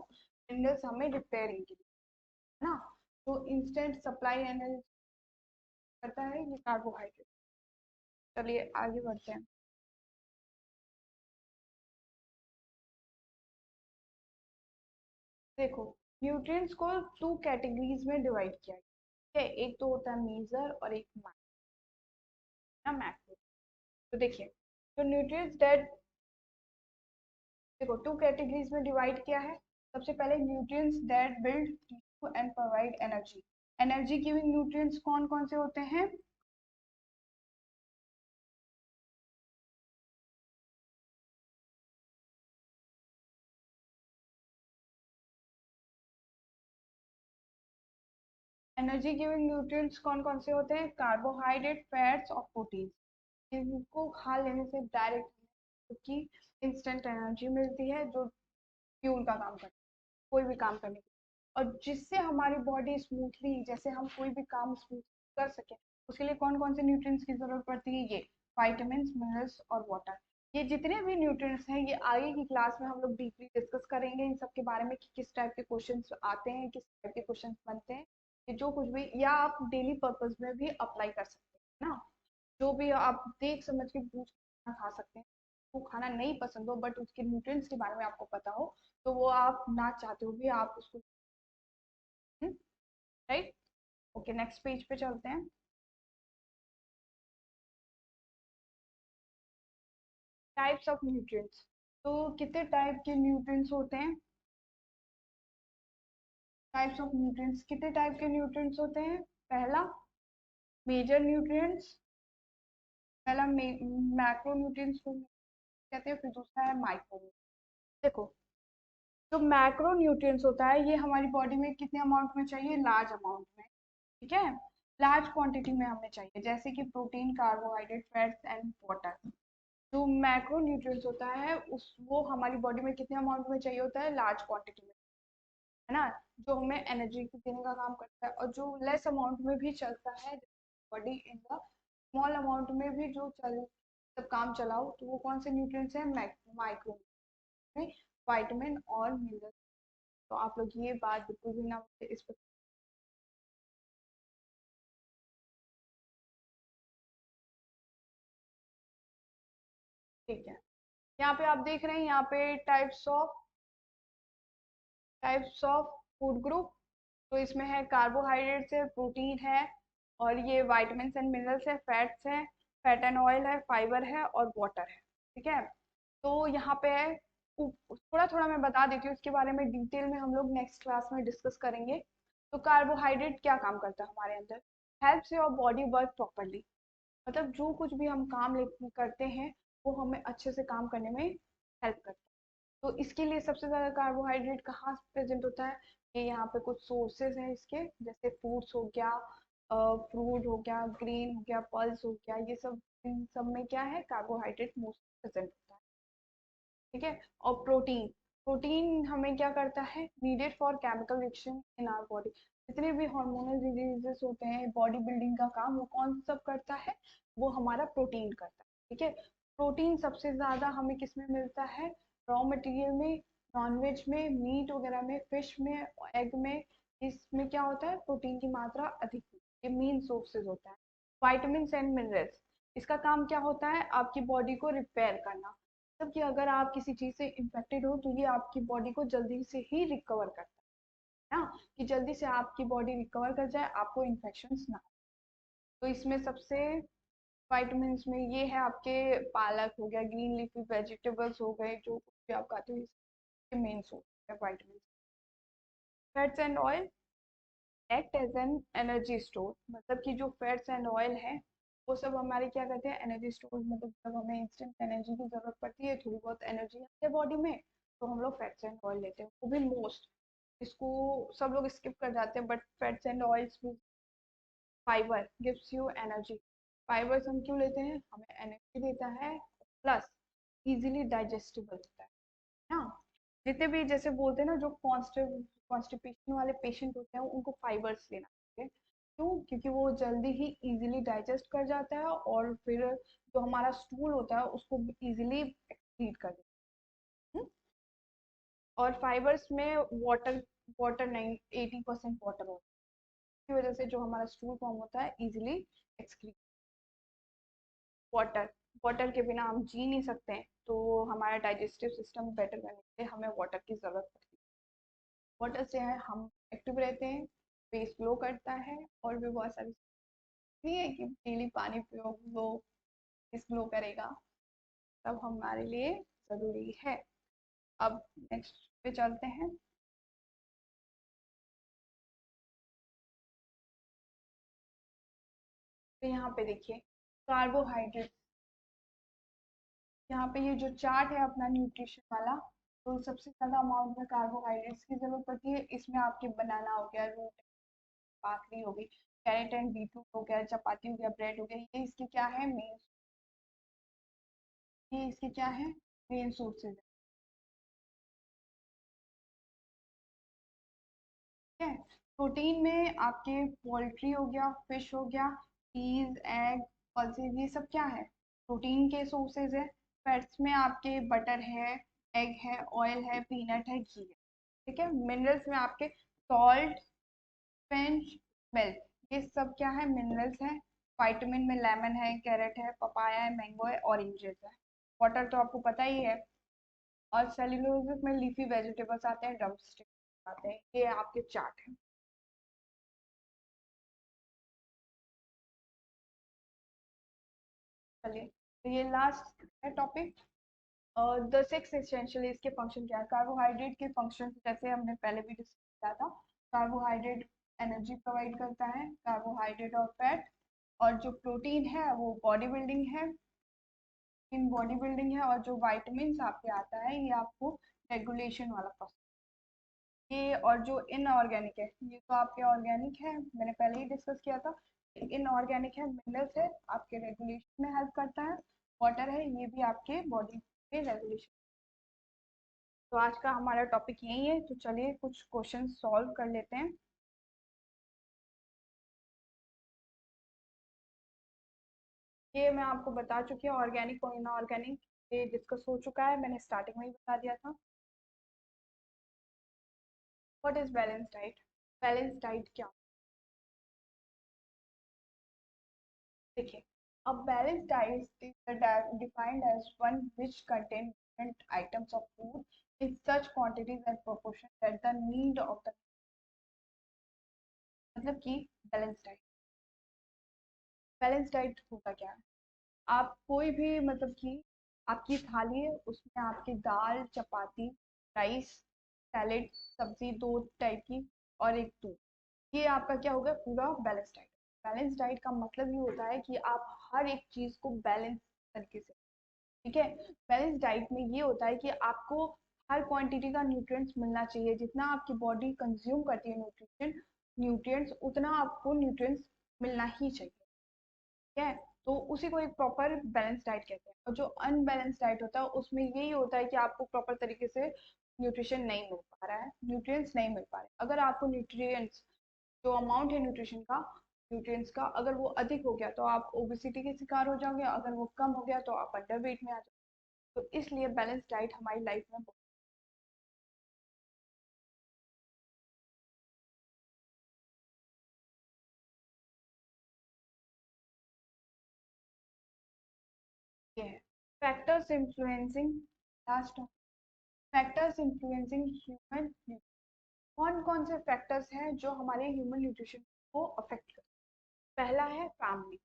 मिनरल्स हमें रिपेयरिंग के लिए, है ना। तो इंस्टेंट सप्लाई एनर्जी करता है ये कार्बोहाइड्रेट। चलिए आगे बढ़ते हैं। देखो, न्यूट्रिएंट्स को टू कैटेगरीज में डिवाइड किया गया है, एक तो होता है मेजर और एक मैक्रो। तो देखिए, तो न्यूट्रिएंट्स दैट, देखो टू कैटेगरीज में डिवाइड किया है। सबसे पहले nutrients that build tissue and provide energy. Energy giving nutrients कौन कौन से होते हैं, एनर्जी गिविंग न्यूट्रिएंट्स कौन कौन से होते हैं? कार्बोहाइड्रेट, फैट्स और प्रोटीन। इनको खा लेने से डायरेक्ट क्योंकि इंस्टेंट एनर्जी मिलती है जो फ्यूल का काम करता है कोई भी काम करने के लिए। और जिससे हमारी बॉडी स्मूथली, जैसे हम कोई भी काम स्मूथ कर सके, उसके लिए कौन कौन से न्यूट्रिएंट्स की जरूरत पड़ती है? ये वाइटामिन, मिनरल्स और वाटर। ये जितने भी न्यूट्रिएंट्स हैं ये आगे की क्लास में हम लोग डीपली डिस्कस करेंगे इन सब के बारे में कि किस टाइप के क्वेश्चंस आते हैं, किस टाइप के क्वेश्चंस बनते हैं। ये जो कुछ भी, या आप डेली पर्पज में भी अप्लाई कर सकते हैं ना, जो भी आप देख समझ के पूछ खाना खा सकते हैं। वो खाना नहीं पसंद हो बट उसके न्यूट्रिएंट्स के बारे में आपको पता हो, तो वो आप ना चाहते हो भी आप उसको, राइट। ओके, नेक्स्ट पेज पे चलते हैं। Types of nutrients. तो कितने टाइप के न्यूट्रिएंट्स होते हैं? टाइप्स ऑफ न्यूट्रिएंट्स, कितने टाइप के न्यूट्रिएंट्स होते हैं? पहला मेजर न्यूट्रिएंट्स, पहला मैक्रो न्यूट्रिएंट्स को कहते हैं, फिर दूसरा है माइक्रो। देखो, जो मैक्रो न्यूट्रिएंट्स होता है ये हमारी बॉडी में कितने अमाउंट में चाहिए? लार्ज अमाउंट में, ठीक है, लार्ज क्वांटिटी में हमें चाहिए, जैसे कि protein, carbohydrate, fats and water. जो मैक्रो न्यूट्रिएंट्स होता है उस वो हमारी बॉडी में कितने अमाउंट में चाहिए होता है? लार्ज क्वांटिटी में, है ना, जो हमें एनर्जी देने का काम करता है। और जो लेस अमाउंट में भी चलता है body in the small amount में भी जो चल सब काम चलाओ, तो वो कौन से न्यूट्रिएंट्स हैं? माइक्रो में विटामिन और मिनरल। तो आप लोग ये बात बिल्कुल भी ना भूलें, इस पर ठीक है। यहाँ पे आप देख रहे हैं, यहाँ पे टाइप्स ऑफ फूड ग्रुप। तो इसमें है कार्बोहाइड्रेट्स है, प्रोटीन है, और ये विटामिन एंड मिनरल्स है, फैट्स है, फैट एंड ऑयल है, फाइबर है और वाटर है, ठीक है। तो यहाँ पे है, थोड़ा थोड़ा मैं बता देती हूँ, इसके बारे में डिटेल में हम लोग नेक्स्ट क्लास में डिस्कस करेंगे। तो कार्बोहाइड्रेट क्या काम करता है हमारे अंदर? Helps your body work properly. मतलब जो कुछ भी हम काम करते हैं वो हमें अच्छे से काम करने में हेल्प करता है। तो इसके लिए सबसे ज़्यादा कार्बोहाइड्रेट कहाँ प्रेजेंट होता है? ये यहाँ पे कुछ सोर्सेज हैं इसके, जैसे फ्रूट्स हो गया, फ्रूट हो गया, ग्रीन हो गया, पल्स हो गया, ये सब, इन सब में क्या है? कार्बोहाइड्रेट मोस्ट प्रेजेंट होता है, ठीक है। और प्रोटीन, प्रोटीन हमें क्या करता है? Needed for chemical reaction in our body. जितने भी हार्मोनल डिजीजेस होते हैं, बॉडी बिल्डिंग का काम वो कौन सब करता है? वो हमारा प्रोटीन करता है, ठीक है। प्रोटीन सबसे ज्यादा हमें किस में मिलता है? रॉ मटेरियल में, नॉनवेज में, मीट वगैरह में, फिश में, एग में। इसमें क्या होता है? प्रोटीन की मात्रा अधिक होती है, ये मेन सोर्सेज होता है। वाइटामिन एंड मिनरल्स, इसका काम क्या होता है? आपकी बॉडी को रिपेयर करना। मतलब कि अगर आप किसी चीज से इन्फेक्टेड हो तो ये आपकी बॉडी को जल्दी से ही रिकवर करता है ना, कि जल्दी से आपकी बॉडी रिकवर कर जाए, आपको इन्फेक्शन ना हो। तो इसमें सबसे विटामिन में ये है आपके, पालक हो गया, ग्रीन लीफी वेजिटेबल्स हो गए, जो कुछ भी आप खाते हो, इसके मेन सोर्स है vitamin. Fats and oil act as an energy store. मतलब कि जो फैट्स एंड ऑयल है वो सब हमारे क्या करते हैं? Energy store. मतलब जब हमें इंस्टेंट एनर्जी की जरूरत पड़ती है, थोड़ी बहुत एनर्जी आती है बॉडी में, तो हम लोग फैट्स एंड ऑयल लेते हैं, वो भी मोस्ट। इसको सब लोग स्किप कर जाते हैं, बट फैट्स एंड ऑयल्स में fibre gives you energy. Fibres हम क्यों लेते हैं? हमें एनर्जी देता है, प्लस इजीली डाइजेस्टिबल होता है ना। जितने भी जैसे बोलते हैं ना, जो कॉन्स्टिपेशन वाले पेशेंट होते हैं उनको फाइबर्स लेना चाहिए। क्यों? क्योंकि वो जल्दी ही इजीली डाइजेस्ट कर जाता है, और फिर जो हमारा स्टूल होता है उसको इजीली एक्सक्रीट कर देता है। और फाइबर्स में वाटर, वाटर नहीं, 80% वाटर होता है, इसकी वजह से जो हमारा स्टूल फॉर्म होता है इजीली एक्सक्रीट। वाटर, वाटर के बिना हम जी नहीं सकते हैं, तो हमारा डाइजेस्टिव सिस्टम बेटर करने के लिए हमें वाटर की जरूरत पड़ती है। वाटर से है हम एक्टिव रहते हैं, फेस ग्लो करता है, और भी बहुत सारी, नहीं है कि डेली पानी पियो वो फेस ग्लो करेगा, तब हमारे लिए जरूरी है। अब नेक्स्ट पे चलते हैं। तो यहाँ पे देखिए कार्बोहाइड्रेट, यहाँ पे ये जो चार्ट है अपना न्यूट्रिशन वाला, तो सबसे ज्यादा अमाउंट में कार्बोहाइड्रेट्स की जरूरत पड़ती है। इसमें आपके बनाना हो गया, रूट बाकरी हो गई, कैरेट एंड बीटरूट हो गया, चपाती हो गया, ब्रेड हो गया, ये इसकी क्या है मेन, ये इसके क्या है मेन सोर्सेज है। प्रोटीन में आपके पोल्ट्री हो गया, फिश हो गया, चीज, एग, पल्सेस, ये सब क्या है प्रोटीन के सोर्सेज है। फैट्स में आपके बटर है, एग है, ऑयल है, पीनट है, घी है। ठीक है। मिनरल्स में आपके सॉल्ट, फिंच, मिल्क, ये सब क्या है मिनरल्स हैं। विटामिन में लेमन है, कैरेट है, पपाया है, मैंगो है, ऑरेंजेस है। वाटर तो आपको पता ही है। और सेल्यूलोज में लीफी वेजिटेबल्स आते हैं, ड्रम आते हैं। ये आपके चार्ट है। चलिए, तो ये लास्ट है टॉपिक। द सिक्स एसेंशियल, इसके फंक्शन क्या है। कार्बोहाइड्रेट के फंक्शन जैसे हमने पहले भी डिस्कस किया था। कार्बोहाइड्रेट एनर्जी प्रोवाइड करता है, कार्बोहाइड्रेट और फैट। और जो प्रोटीन है वो बॉडी बिल्डिंग है, इन बॉडी बिल्डिंग है। और जो वाइटामिन आपके आता है ये आपको रेगुलेशन वाला प्रोसेस। ये और जो इनऑर्गेनिक है ये तो आपके ऑर्गेनिक है, मैंने पहले ही डिस्कस किया था। इनऑर्गेनिक है, मिनरल्स है, आपके रेगुलेशन में हेल्प करता है। वाटर है, ये भी आपके बॉडी के रेगुलेशन। तो आज का हमारा टॉपिक यही है, तो चलिए कुछ क्वेश्चन सॉल्व कर लेते हैं। ये मैं आपको बता चुकी हूँ, ऑर्गेनिक और इनऑर्गेनिक ये डिस्कस हो चुका है, मैंने स्टार्टिंग में ही बता दिया था। What is balance diet. Balance diet क्या, देखिए, a balanced diet is defined as one which contains different items of food in such quantities and proportion that the need of the, मतलब कि बैलेंस डाइट। बैलेंस डाइट होता क्या है, आप कोई भी मतलब कि आपकी थाली है उसमें आपकी दाल, चपाती, राइस, सैलेड, सब्जी दो टाइप की और एक दूध, ये आपका क्या होगा पूरा बैलेंस डाइट। बैलेंस डाइट का मतलब ये होता है कि आप हर एक चीज को बैलेंस तरीके से, ठीक है। बैलेंस डाइट में ये होता है कि आपको हर क्वांटिटी का न्यूट्रिएंट्स मिलना चाहिए, जितना आपकी बॉडी कंज्यूम करती है न्यूट्रिएंट्स उतना आपको न्यूट्रिएंट्स मिलना ही चाहिए, ठीक है। तो उसी को एक प्रॉपर बैलेंस डाइट कहते हैं। और जो अनबैलेंस डाइट होता है उसमें यही होता है कि आपको प्रॉपर तरीके से न्यूट्रिशन नहीं मिल पा रहा है, न्यूट्रिएंट्स नहीं मिल पा रहे। अगर आपको न्यूट्रिएंट्स जो अमाउंट है न्यूट्रिशन का, न्यूट्रिएंट्स का अगर वो अधिक हो गया तो आप ओबेसिटी के शिकार हो जाओगे, अगर वो कम हो गया तो आप अंडर वेट में आ जाओगे। तो इसलिए बैलेंस डाइट हमारी लाइफ में बहुत ये है। Factors influencing, last factors influencing human, कौन कौन से फैक्टर्स हैं जो हमारे ह्यूमन न्यूट्रिशन को अफेक्ट करते हैं। पहला है फैमिली,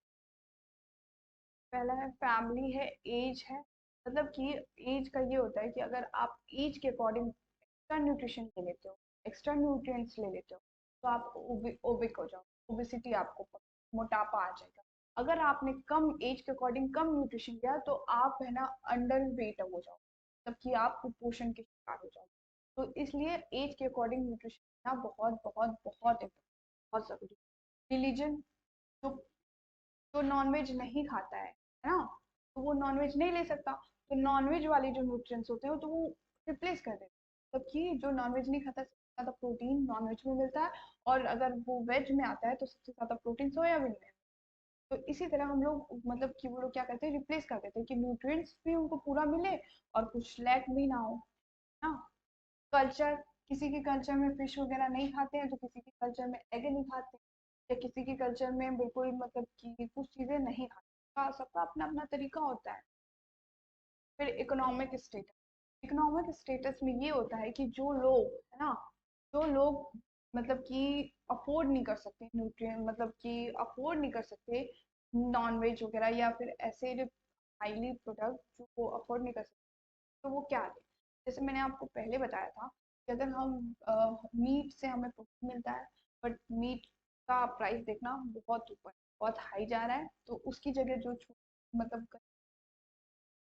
पहला है फैमिली है, एज है। मतलब कि एज का ये होता है कि अगर आप एज के अकॉर्डिंग एक्स्ट्रा न्यूट्रिशन ले लेते हो, एक्स्ट्रा न्यूट्रिएंट्स ले लेते हो, तो आप ओबिक हो जाओ, ओबेसिटी आपको मोटापा आ जाएगा। अगर आपने कम एज के अकॉर्डिंग कम न्यूट्रिशन लिया तो आप है ना अंडर वेट हो जाओ, तब कि आप कुपोषण के शिकार हो जाओ। तो इसलिए एज के अकॉर्डिंग न्यूट्रिशन लेना बहुत बहुत बहुत बहुत जरूरी। रिलीजन, जो जो नॉनवेज नहीं खाता है ना, तो वो नॉनवेज नहीं ले सकता। तो नॉनवेज वाले जो न्यूट्रिएंट्स होते हैं तो वो रिप्लेस कर देते हैं, जबकि जो नॉनवेज नहीं खाता सबसे ज़्यादा प्रोटीन नॉनवेज में मिलता है। और अगर वो वेज में आता है तो सबसे ज़्यादा प्रोटीन सोयाबीन में है। तो इसी तरह हम लोग मतलब कि वो लोग क्या करते हैं रिप्लेस कर देते हैं कि न्यूट्रिएंट्स भी उनको पूरा मिले और कुछ लैक भी ना हो, ना। कल्चर, किसी के कल्चर में फिश वगैरह नहीं खाते हैं तो किसी के कल्चर में एग नहीं खाते, या किसी के कल्चर में बिल्कुल मतलब कि कुछ चीजें नहीं खाते, सबका अपना अपना तरीका होता है। फिर इकोनॉमिक स्टेटस, इकोनॉमिक स्टेटस में ये होता है कि जो लोग है ना, जो लोग मतलब कि अफोर्ड नहीं कर सकते न्यूट्रिएंट, मतलब कि अफोर्ड नहीं कर सकते नॉन वेज वगैरह या फिर ऐसे हाईली प्रोडक्ट जो वो अफोर्ड नहीं कर सकते, तो वो क्या है, जैसे मैंने आपको पहले बताया था कि अगर हम मीट से हमें प्रोटीन मिलता है, बट मीट का प्राइस देखना बहुत ऊपर, बहुत हाई जा रहा है, तो उसकी जगह जो मतलब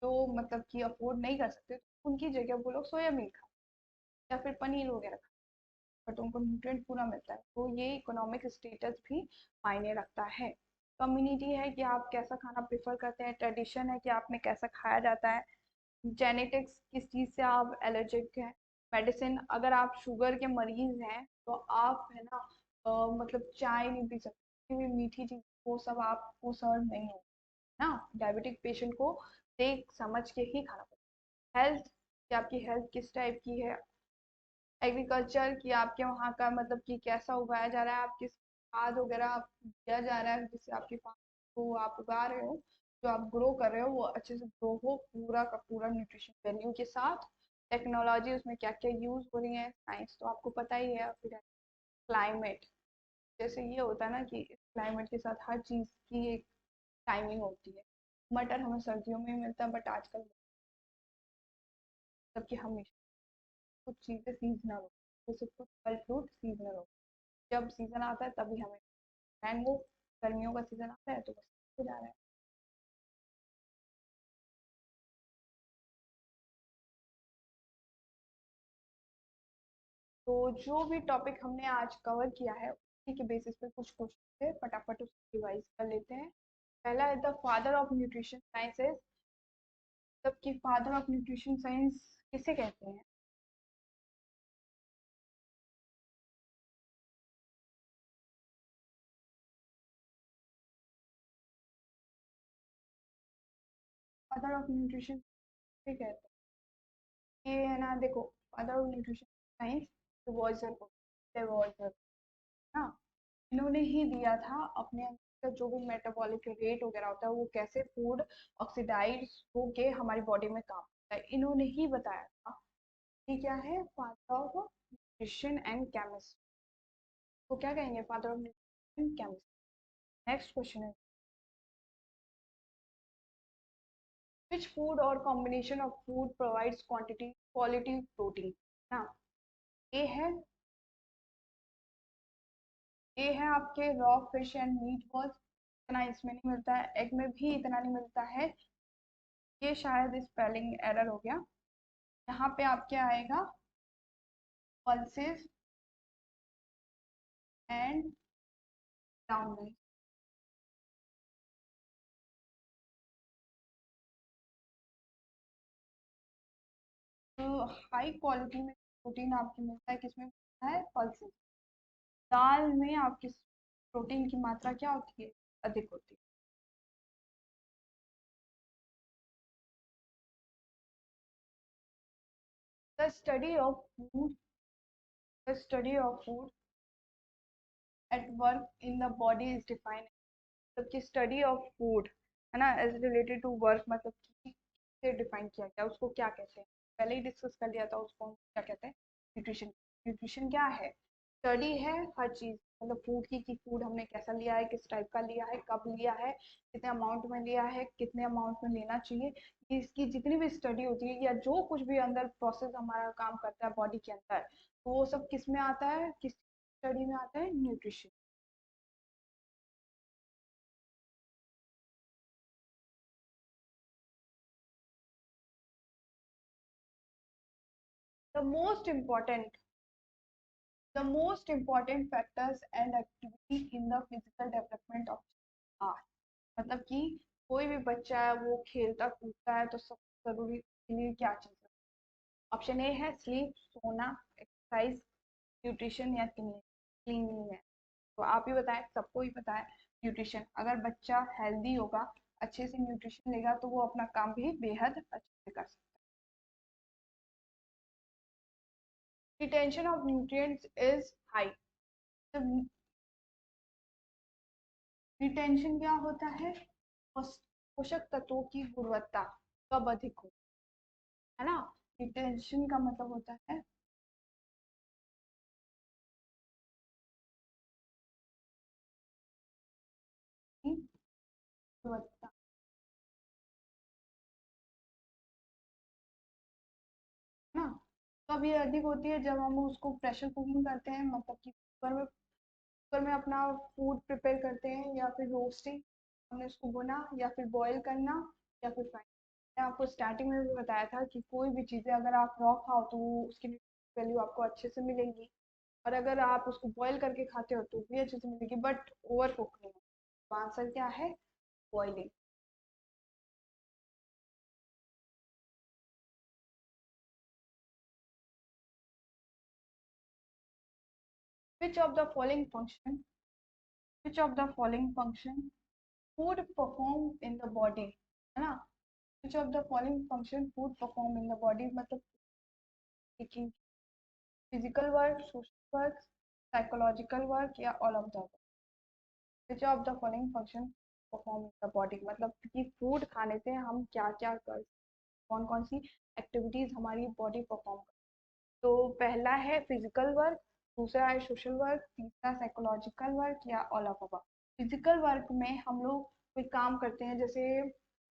जो मतलब कि अफोर्ड नहीं कर सकते तो उनकी जगह वो लोग सोयाबीन खा या फिर पनीर वगैरह खा। बट उनको न्यूट्रिएंट पूरा मिलता है। तो ये इकोनॉमिक स्टेटस भी मायने रखता है। कम्युनिटी है कि आप कैसा खाना प्रेफर करते हैं, ट्रेडिशन है कि आप में कैसा खाया जाता है, जेनेटिक्स किस चीज़ से आप एलर्जिक हैं, मेडिसिन अगर आप शुगर के मरीज हैं तो आप है ना मतलब चाय नहीं पी सकते, कोई भी मीठी चीज़ वो सब आपको सर्व नहीं हो ना। डायबिटिक पेशेंट को देख समझ के ही खाना पड़ता है। हेल्थ कि आपकी हेल्थ किस टाइप की है, एग्रीकल्चर कि आपके वहाँ का मतलब कि कैसा उगाया जा रहा है, आप किस खाद वगैरह आप दिया जा रहा है जिससे आपकी फार्म को आप उगा रहे हो, जो आप ग्रो कर रहे हो वो अच्छे से ग्रो हो पूरा का पूरा न्यूट्रिशन वैल्यू के साथ। टेक्नोलॉजी उसमें क्या क्या यूज हो रही है, साइंस तो आपको पता ही है। फिर क्लाइमेट, जैसे ये होता है ना कि क्लाइमेट के साथ हर चीज़ की एक टाइमिंग होती है। मटर हमें सर्दियों में मिलता है बट आजकल सबकी हमेशा कुछ चीज़ें सीजनल हो, जैसे कुछ फल फ्रूट सीजनल हो, जब सीजन आता है तभी हमें मैंगो, गर्मियों का सीजन आता है तो बस हो जा रहा है। तो जो भी टॉपिक हमने आज कवर किया है उसी के बेसिस पे कुछ क्वेश्चन थे, फटाफट उसको रिवाइज कर लेते हैं। पहला है the father of nutrition sciences, मतलब कि फादर ऑफ न्यूट्रिशन साइंस किसे कहते हैं? फादर ऑफ न्यूट्रिशन किसे कहते हैं? ये है ना, देखो, फादर ऑफ न्यूट्रिशन साइंस लेवॉइजर ना, इन्होंने ही दिया था अपने अंदर का जो भी मेटाबॉलिक रेट वगैरह होता है वो कैसे फूड ऑक्सीडाइज होके हमारी बॉडी में काम करता है, इन्होंने ही बताया था। ये क्या है? Father of nutrition and chemistry, तो क्या कहेंगे? Father of nutrition and chemistry. Next question है विच फूड और combination of food provides quantity quality protein ना। ए है, ये है आपके raw fish and meat balls, इतना इसमें नहीं मिलता है, एग में भी इतना नहीं मिलता है। ये शायद स्पेलिंग एरर हो गया, यहाँ पे आपके आएगा पल्सेस एंड डाउन। तो हाई क्वालिटी में प्रोटीन आपको मिलता है किसमें मिलता है? पल्सेस। दाल में आपकी प्रोटीन की मात्रा क्या होती है? अधिक होती है। The study of food, the study of food at work in the body is defined, मतलब कि स्टडी ऑफ फूड है ना एज रिलेटेड टू वर्क, मतलब कि से डिफाइन किया गया, उसको क्या कहते हैं? पहले ही डिस्कस कर लिया था, उसको हम क्या कहते हैं? न्यूट्रिशन। न्यूट्रिशन क्या है? स्टडी है हर चीज, मतलब फूड की कि फूड हमने कैसा लिया है, किस टाइप का लिया है, कब लिया है, कितने अमाउंट में लिया है, कितने अमाउंट में लेना चाहिए, ये इसकी जितनी भी स्टडी होती है या जो कुछ भी अंदर प्रोसेस हमारा काम करता है बॉडी के अंदर, तो वो सब किस में आता है, किस स्टडी में आता है? Nutrition. The most important, the most important factors and activity in the physical development of are, मतलब कि कोई भी बच्चा है वो खेलता कूदता है तो सबसे जरूरी के लिए क्या चीज है? ऑप्शन ए है स्लीप, सोना, एक्सरसाइज, न्यूट्रिशन या क्लीनिंग। तो आप ही बताएं, सबको ही पता है न्यूट्रिशन। अगर बच्चा हेल्दी होगा, अच्छे से न्यूट्रिशन लेगा तो वो अपना काम भी बेहद अच्छे से कर सकता है। Retention of nutrients is high, retention क्या होता है? पोषक तत्वों की गुणवत्ता कब अधिक हो, है ना। रिटेंशन का मतलब होता है कि गुणवत्ता है ना, कब ये अधिक होती है? जब हम उसको प्रेशर कुकिंग करते हैं, मतलब कि कुकर में अपना फूड प्रिपेयर करते हैं, या फिर रोस्टिंग, हमने उसको भुना या फिर बॉईल करना या फिर फ्राई। मैंने आपको स्टार्टिंग में भी बताया था कि कोई भी चीज़ें अगर आप रॉ खाओ तो उसकी वैल्यू आपको अच्छे से मिलेंगी। और अगर आप उसको बॉईल करके खाते हो तो भी अच्छे से मिलेगी, बट ओवर कुक नहीं। तो आंसर क्या है? Boiling. Which of the following function which of the following function food perform in the body, है ना? Which of the following function food perform in the body, मतलब physical work, social work, psychological work, या all of the. Which of the following function perform in the body, मतलब कि food खाने से हम क्या क्या कर, कौन कौन सी एक्टिविटीज हमारी बॉडी परफॉर्म कर। तो पहला है फिजिकल वर्क, दूसरा है सोशल वर्क, तीसरा साइकोलॉजिकल वर्क, या all of above. Physical work में हम लोग कोई काम करते हैं, जैसे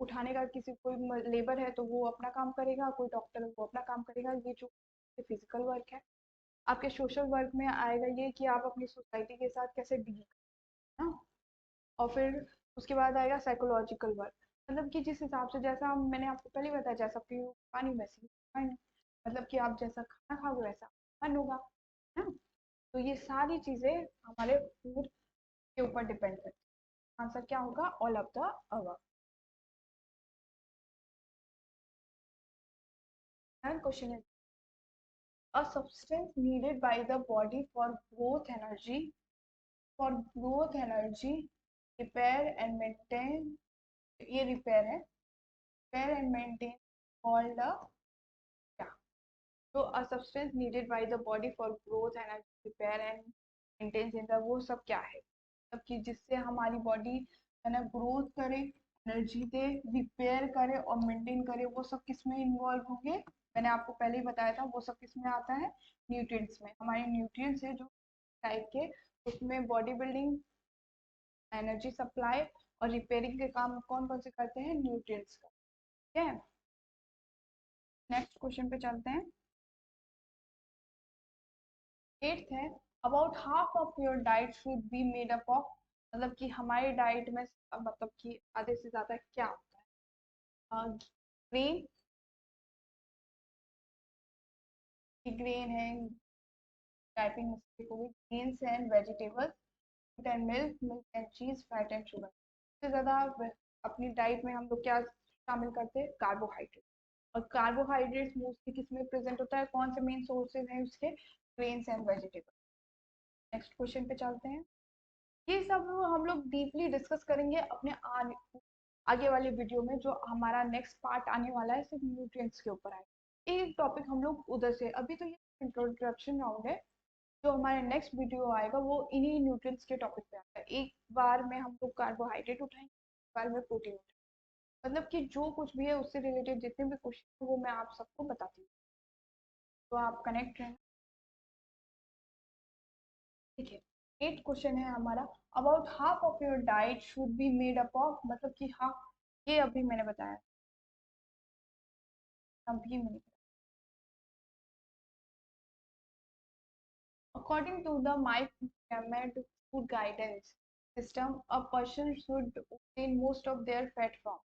उठाने का, किसी कोई लेबर है तो वो अपना काम करेगा, कोई डॉक्टर है वो अपना काम करेगा, ये जो फिजिकल वर्क है। आपके सोशल वर्क में आएगा ये कि आप अपनी सोसाइटी के साथ कैसे डील करना। और फिर उसके बाद आएगा साइकोलॉजिकल वर्क, मतलब कि जिस हिसाब से, जैसा मैंने आपको पहले बताया, जैसा कि पानी वैसे ही पानी, मतलब कि आप जैसा खाना खाओगे वैसा मन होगा, है ना? तो ये सारी चीजें हमारे फूड के ऊपर डिपेंड करती है। आंसर क्या होगा? All of the above. Third question है, a substance needed by the body for growth energy, repair and maintain, ये रिपेयर है, repair and maintain called a, क्या? तो a substance needed by the body for growth energy, repair and maintain in the, वो सब क्या है? मतलब कि जिससे हमारी बॉडी है ना ग्रोथ करे, एनर्जी दे, रिपेयर करे और मेंटेन करे, वो सब किस में इन्वॉल्व होंगे? मैंने आपको पहले ही बताया था, वो सब किस में आता है? न्यूट्रिएंट्स में। हमारे न्यूट्रिएंट्स है जो टाइप के, उसमें बॉडी बिल्डिंग, एनर्जी सप्लाई और रिपेयरिंग के काम कौन कौन से करते हैं? न्यूट्रिएंट्स का। ठीक है, नेक्स्ट क्वेश्चन पे चलते हैं। एट्थ है, about half of your diet should be made up of, मतलब कि हमारी डाइट में मतलब कि आधे से ज्यादा क्या होता है? ग्रेन, ग्रेन है, टाइपिंग मिस्टेक होगी, grains and vegetables, fruit and milk, milk and चीज, फैट एंड शुगर। सबसे ज्यादा अपनी डाइट में हम लोग क्या शामिल करते हैं? कार्बोहाइड्रेट। और कार्बोहाइड्रेट्स मोस्टली किस में प्रेजेंट होता है? कौन से मेन सोर्सेज हैं उसके? Grains and vegetable. Next question पे चलते हैं। ये सब हम लोग डीपली डिस्कस करेंगे अपने आगे वाले वीडियो में, जो हमारा नेक्स्ट पार्ट आने वाला है सिर्फ न्यूट्रिएंट्स के ऊपर है। एक टॉपिक हम लोग उधर से, अभी तो ये इंट्रोडक्शन राउंड है, जो हमारे नेक्स्ट वीडियो आएगा वो इन्हीं न्यूट्रिएंट्स के टॉपिक पे आता है। एक बार में हम लोग कार्बोहाइड्रेट उठाएंगे, एक बार में प्रोटीन उठाएंगे, मतलब कि जो कुछ भी है उससे रिलेटेड जितने भी क्वेश्चन वो मैं आप सबको बताती हूँ, तो आप कनेक्ट रहना। ठीक है, एट क्वेश्चन है हमारा, about half of your diet should be made up of, मतलब कि हाफ, ये अभी मैंने बताया, अभी मैंने, according to the my pyramid food guidance system, a person should obtain most of their fat from,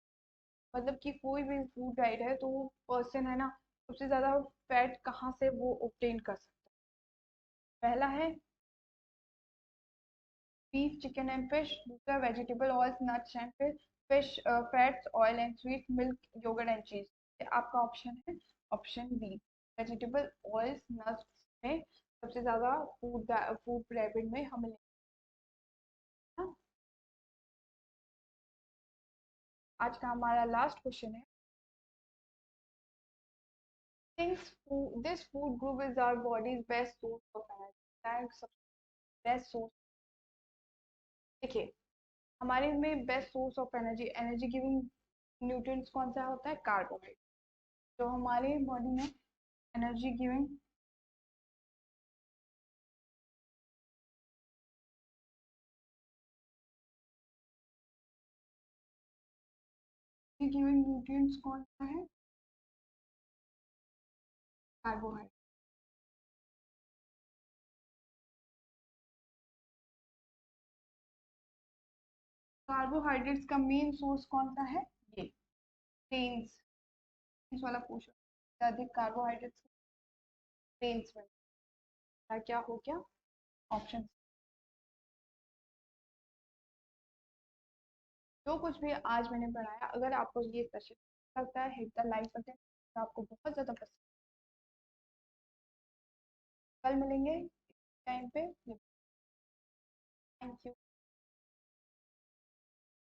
मतलब कि कोई भी फूड डाइट है तो वो पर्सन है ना सबसे ज्यादा फैट कहाँ से वो ऑब्टेन कर सकता है? पहला है बीफ, चिकन एंड फिश, दूसरा vegetable oils, nuts and fish fats, oil and sweet, milk, yoghurt and cheese. आपका ऑप्शन है option B, vegetable oils nuts में सबसे ज्यादा फूड फूड पिरामिड में हमें लेना। आज का हमारा लास्ट क्वेश्चन है, this food group is our body's best source of energy, best source. देखिए, हमारे में best source of energy, energy giving nutrients कौन सा होता है? कार्बोहाइड्रेट। जो हमारे बॉडी में एनर्जी गिविंग गिविंग न्यूट्रिएंट्स कौन सा है? कार्बोहाइड्रेट। कार्बोहाइड्रेट्स का मेन सोर्स कौन सा है? ये ग्रेन्स, इस वाला पोर्शन, अधिक कार्बोहाइड्रेट्स ग्रेन्स में क्या क्या हो गया? ऑप्शन। जो कुछ भी आज मैंने पढ़ाया, अगर आपको ये सेशन लगता है, हिट द लाइक बटन, तो आपको बहुत ज़्यादा पसंद। कल मिलेंगे टाइम पे। Thank you.